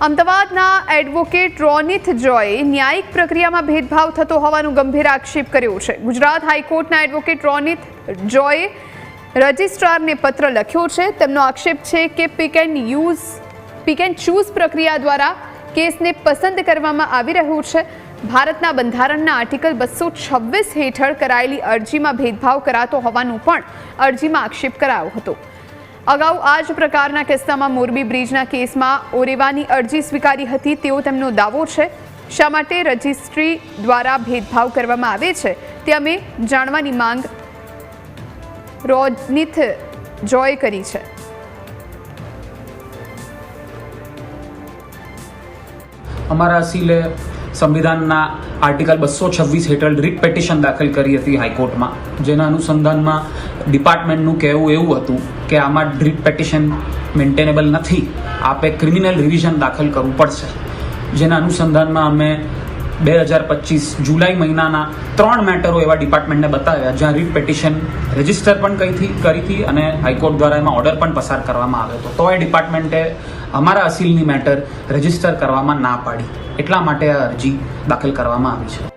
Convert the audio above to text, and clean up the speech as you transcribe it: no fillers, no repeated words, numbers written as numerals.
અમદાવાદના એડવોકેટ રોનિત જોએ ન્યાયિક પ્રક્રિયામાં ભેદભાવ થતો હોવાનો ગંભીર આક્ષેપ કર્યો છે. ગુજરાત હાઈકોર્ટના એડવોકેટ રોનિત જોએ રજિસ્ટ્રારને પત્ર લખ્યો છે. તેમનો આક્ષેપ છે કે પિક એન્ડ ચૂઝ પ્રક્રિયા દ્વારા કેસને પસંદ કરવામાં આવી રહ્યું છે. ભારતના બંધારણના આર્ટિકલ 226 હેઠળ કરાયેલી અરજીમાં ભેદભાવ કરાતો હોવાનું પણ અરજીમાં આક્ષેપ કરાયો હતો. અગાઉ આ જ પ્રકારના કિસ્સામાં મોરબી બ્રિજના કેસમાં ઓરેવાની અરજી સ્વીકારી હતી તેવો તેમનો દાવો છે. શા માટે રજિસ્ટ્રી દ્વારા ભેદભાવ કરવામાં આવે છે તે અમે જાણવાની માંગ રોનિત જોએ કરી છે. અમારા અસીલે સંવિધાનના આર્ટિકલ 226 હેઠળ રીટ પેટિશન દાખલ કરી હતી હાઈકોર્ટમાં, જેના અનુસંધાનમાં ડિપાર્ટમેન્ટનું કહેવું એવું હતું કે આમાં રીટ પેટિશન મેન્ટેનેબલ નથી, આપે ક્રિમિનલ રિવિઝન દાખલ કરવું પડશે. જેના અનુસંધાનમાં અમે 2025 જુલાઈ મહિનાના 3 મેટરો એવા ડિપાર્ટમેન્ટને બતાવ્યા જ્યાં રીટ પેટિશન રજિસ્ટર પણ કરી હતી અને હાઈકોર્ટ દ્વારા એમાં ઓર્ડર પણ પસાર કરવામાં આવ્યો હતો. તો એ ડિપાર્ટમેન્ટે અમારા અસીલની મેટર રજિસ્ટર કરવામાં ના પાડી. એટલા માટે આ અરજી દાખલ કરવામાં આવી છે.